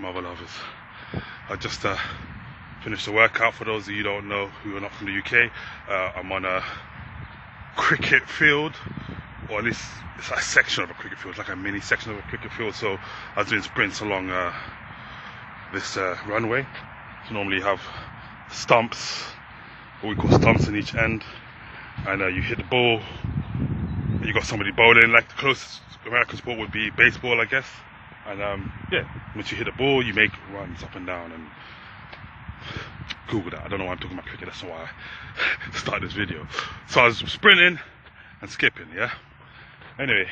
mother lovers. I just finished a workout. For those of you who don't know, who are not from the UK, I'm on a cricket field, or at least it's a section of a cricket field, like a mini section of a cricket field. So I was doing sprints along this runway. So normally you have stumps, what we call stumps in each end, and you hit the ball, and you got somebody bowling. Like the closest American sport would be baseball, I guess. And yeah, once you hit the ball, you make runs up and down. And Google that. I don't know why I'm talking about cricket. That's why I started this video. So I was sprinting and skipping. Yeah. Anyway,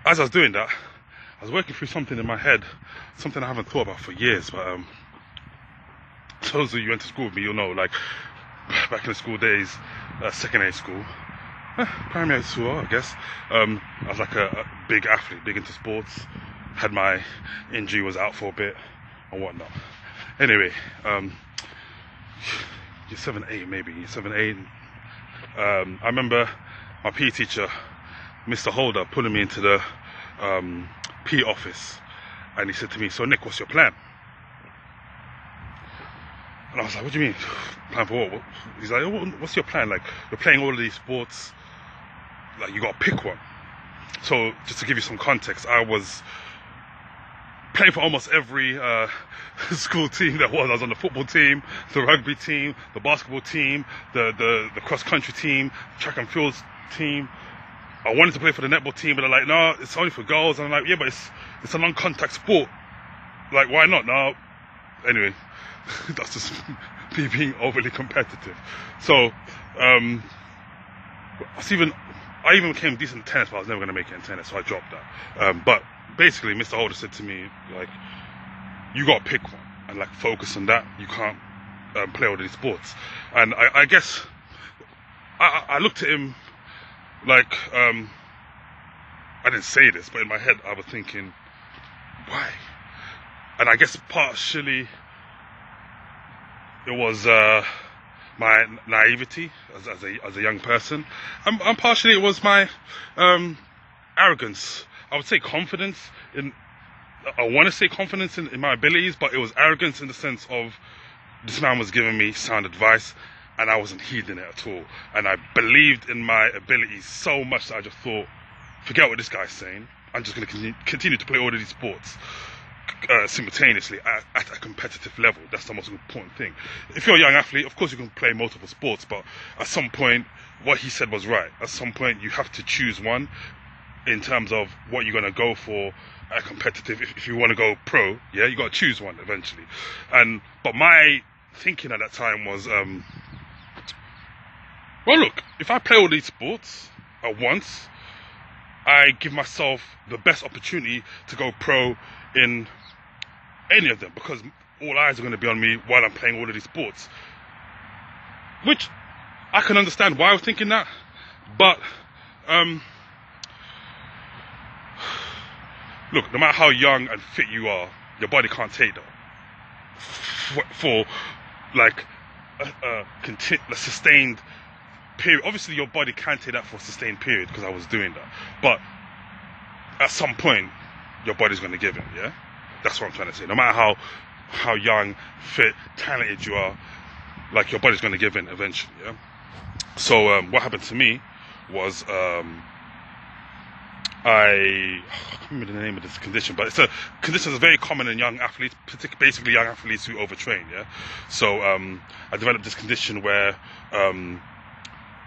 as I was doing that, I was working through something in my head, something I haven't thought about for years. But those of you who went to school with me, you'll know. Like back in the school days, secondary school, primary school, I guess. I was like a big athlete, big into sports. Had my injury, was out for a bit and whatnot. Anyway, year 7, 8 maybe, year 7, 8. I remember my PE teacher, Mr. Holder, pulling me into the PE office, and he said to me, "So Nick, what's your plan?" And I was like, "What do you mean? Plan for what?" He's like, "What's your plan? Like, you're playing all of these sports, like you got to pick one." So just to give you some context, I was playing for almost every school team there was. I was on the football team, the rugby team, the basketball team, the cross-country team, track and field team. I wanted to play for the netball team, but they're like, "No, it's only for girls." And I'm like, "Yeah, but it's a non-contact sport. Like, why not?" No. Anyway, that's just me being overly competitive. So, I even became decent at tennis, but I was never going to make it in tennis, so I dropped that. But basically, Mr. Holder said to me, like, you got to pick one and like focus on that. You can't play all these sports. And I guess I looked at him like, I didn't say this, but in my head I was thinking, why? And I guess partially it was my naivety as a young person, and partially it was my arrogance. I would say confidence in, I want to say confidence in my abilities, but it was arrogance in the sense of this man was giving me sound advice and I wasn't heeding it at all. And I believed in my abilities so much that I just thought, forget what this guy's saying. I'm just going to continue to play all of these sports simultaneously at a competitive level. That's the most important thing. If you're a young athlete, of course you can play multiple sports, but at some point, what he said was right. At some point, you have to choose one in terms of what you're going to go for a competitive. If you want to go pro, yeah, you got to choose one eventually. But my thinking at that time was, well, look, if I play all these sports at once, I give myself the best opportunity to go pro in any of them, because all eyes are going to be on me while I'm playing all of these sports. Which I can understand why I was thinking that, but look, no matter how young and fit you are, your body can't take that for like a sustained period. Obviously, your body can take that for a sustained period, because I was doing that. But at some point, your body's going to give in, yeah? That's what I'm trying to say. No matter how young, fit, talented you are, like, your body's going to give in eventually, yeah? So what happened to me was I can't remember the name of this condition, but it's a condition that's very common in young athletes, basically young athletes who overtrain, yeah? So I developed this condition where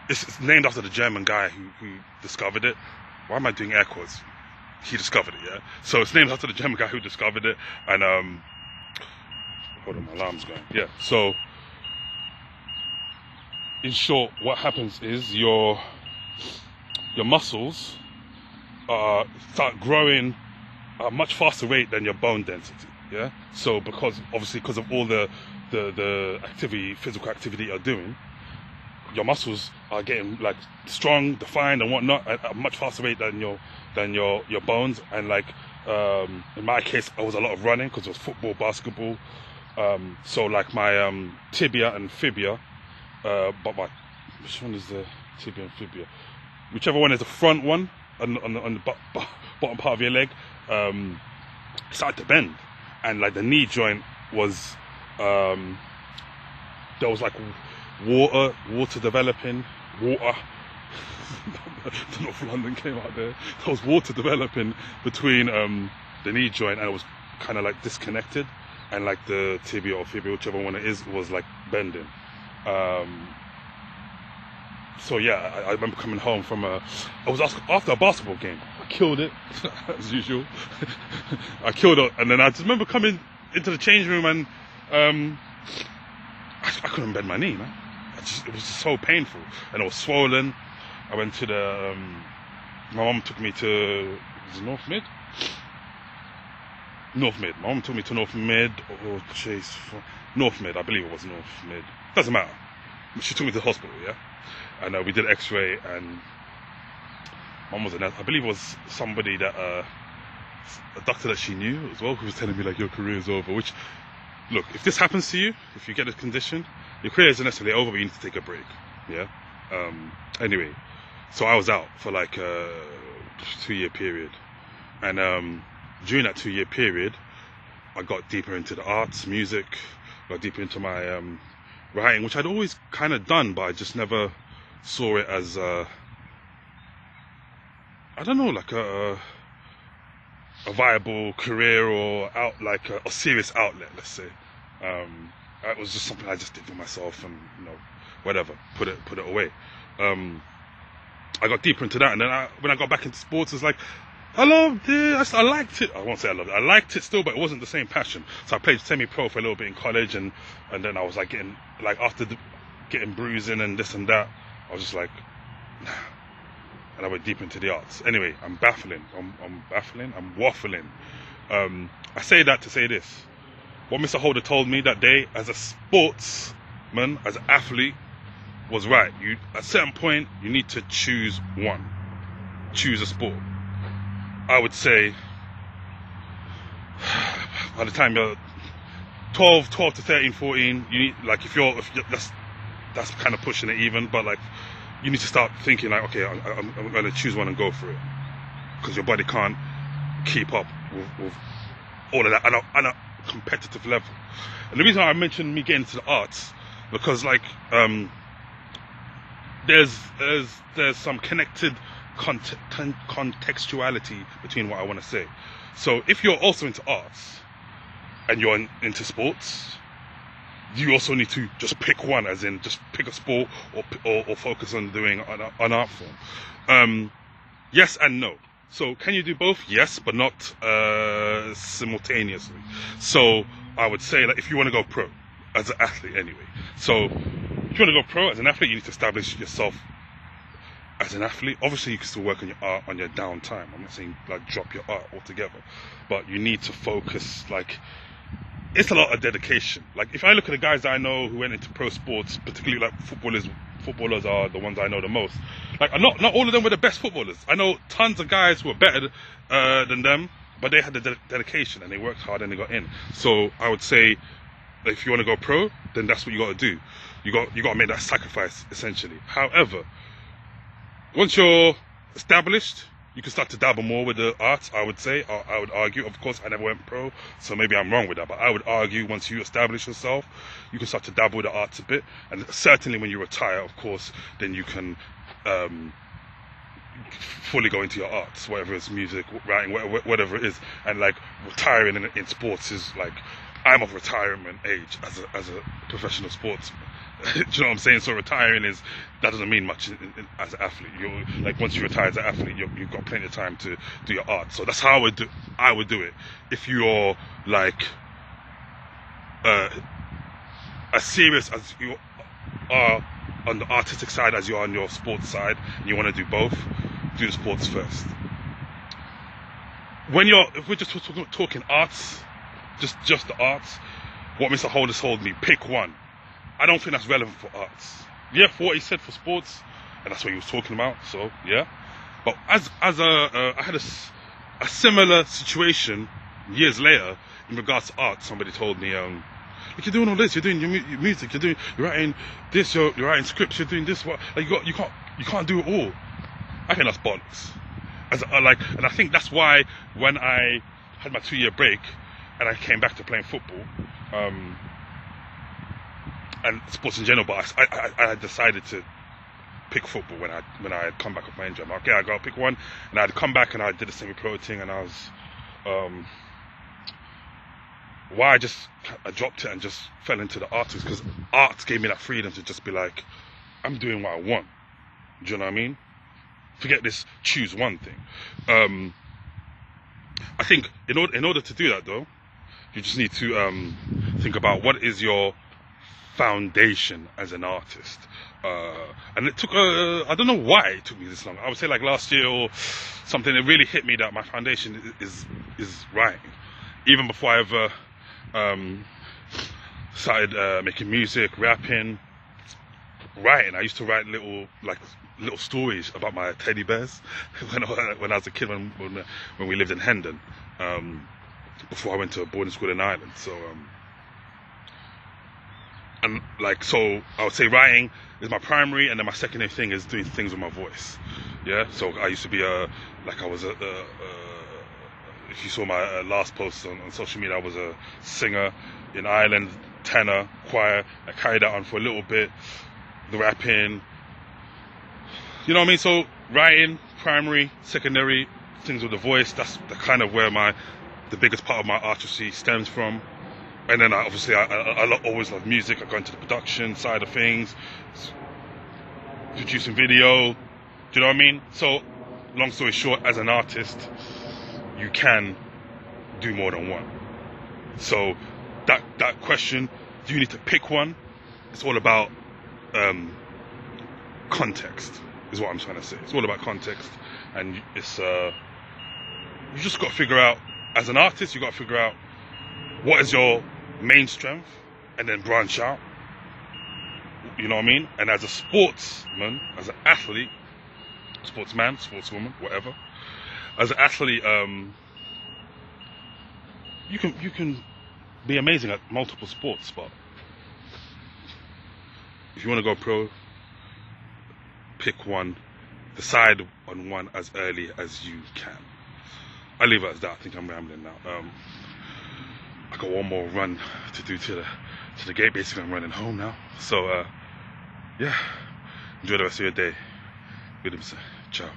it's named after the German guy who discovered it. Why am I doing air quotes? He discovered it, yeah? So it's named after the German guy who discovered it, and hold on, my alarm's going. Yeah, so in short, what happens is your muscles start growing at a much faster rate than your bone density, yeah? So because of all the activity, physical activity you're doing, your muscles are getting like strong, defined and whatnot at a much faster rate than your bones. And like in my case, I was a lot of running because it was football, basketball. So like my tibia and fibia, which one is the tibia and fibia? Whichever one is the front one on the bottom part of your leg, started to bend. and like the knee joint was, there was like water developing, water. The North London came out there. There was water developing between the knee joint, and it was kind of like disconnected, and like the tibia or fibula, whichever one it is, was like bending. So yeah, I remember coming home from after a basketball game. I killed it as usual. I killed it, and then I just remember coming into the change room, and I couldn't bend my knee, man. It was just so painful, and it was swollen. I went to the my mum took me to North Mid. My mum took me to North Mid or Chase. North Mid, I believe it was North Mid. Doesn't matter. She took me to the hospital, yeah, and we did X-ray, and mum was I believe it was somebody that a doctor that she knew as well, who was telling me like your career is over. Which, look, if this happens to you, if you get a condition, your career isn't necessarily over, but you need to take a break. Yeah. Anyway, so I was out for like a 2-year period, and during that 2-year period, I got deeper into the arts, music, got deeper into my writing, which I'd always kind of done, but I just never saw it as I don't know, like a viable career or like a serious outlet, let's say. It was just something I just did for myself, and whatever, put it away. I got deeper into that, and then when I got back into sports, it's like I loved it. I liked it. I won't say I loved it. I liked it still, but it wasn't the same passion. So I played semi-pro for a little bit in college, and then I was like after getting bruising and this and that, I was just like, nah. And I went deep into the arts. Anyway, I'm baffling. I'm waffling. I say that to say this. What Mr. Holder told me that day as a sportsman, as an athlete, was right. At a certain point, you need to choose one. Choose a sport. I would say, by the time you're 12 to 13, 14, you need, like, if you're that's kind of pushing it even, but like, you need to start thinking like, okay, I'm going to choose one and go for it, because your body can't keep up with all of that on a competitive level. And the reason I mentioned me getting into the arts, because like there's some connected contextuality between what I want to say. So if you're also into arts and you're into sports, you also need to just pick one, as in just pick a sport or focus on doing an art form. Yes and no. So can you do both? Yes, but not simultaneously. So I would say that if you want to go pro as an athlete anyway, so if you want to go pro as an athlete, you need to establish yourself as an athlete. Obviously you can still work on your art on your downtime. I'm not saying like drop your art altogether, but you need to focus. Like, it's a lot of dedication. Like, if I look at the guys that I know who went into pro sports, particularly like footballers are the ones I know the most. Like, not all of them were the best footballers. I know tons of guys who were better than them, but they had the dedication and they worked hard and they got in. So I would say, if you want to go pro, then that's what you got to do. You got to make that sacrifice, essentially. However, once you're established, you can start to dabble more with the arts, I would say. I would argue. Of course, I never went pro, so maybe I'm wrong with that. But I would argue once you establish yourself, you can start to dabble with the arts a bit. And certainly when you retire, of course, then you can fully go into your arts, whatever it's music, writing, whatever it is. And like retiring in sports is like, I'm of retirement age as a professional sportsman. Do you know what I'm saying? So retiring that doesn't mean much as an athlete. Like, once you retire as an athlete, you've got plenty of time to do your art. So that's how I would do it. If you're like as serious as you are on the artistic side as you are on your sports side, and you want to do both, do the sports first. If we're just talking arts, just the arts, what Mr. Holder told me, pick one. I don't think that's relevant for arts. Yeah, for what he said for sports, and that's what he was talking about. So yeah, but I had a similar situation years later in regards to art. Somebody told me, look, you're doing all this. You're doing your music. You're writing this. You're writing scripts. You're doing this. What? Like, you can't do it all. I think that's bollocks. And I think that's why when I had my 2-year break, and I came back to playing football, and sports in general. But I had decided to pick football when I had come back off my injury. I'm like, okay, I gotta pick one, and I had come back and I did the semi-pro thing, and I was why I dropped it and just fell into the arts, because arts gave me that freedom to just be like, I'm doing what I want. Do you know what I mean? Forget this choose one thing. I think in order to do that though, you just need to think about what is your foundation as an artist. And it took I don't know why it took me this long. I would say like last year or something, it really hit me that my foundation is writing. Even before I ever started making music, rapping, writing. I used to write little stories about my teddy bears when I was a kid, when we lived in Hendon, before I went to a boarding school in Ireland. So so I would say writing is my primary, and then my secondary thing is doing things with my voice. Yeah. So I used to be if you saw my last post on social media, I was a singer in Ireland, tenor, choir. I carried that on for a little bit. The rapping, you know what I mean? So writing, primary, secondary, things with the voice, that's the kind of where the biggest part of my artistry stems from. And then I always love music. I go into the production side of things, producing video, do you know what I mean? So long story short, as an artist, you can do more than one. So that question, do you need to pick one? It's all about context, is what I'm trying to say. It's all about context, and it's you just got to figure out, as an artist, you got to figure out what is your main strength, and then branch out. You know what I mean? And as a sportsman, as an athlete, sportsman, sportswoman, whatever, as an athlete, you can be amazing at multiple sports, but if you want to go pro, pick one, decide on one as early as you can. I'll leave it as that. I think I'm rambling now. I got one more run to do to the gate. Basically, I'm running home now. So yeah, enjoy the rest of your day. Good. Ciao.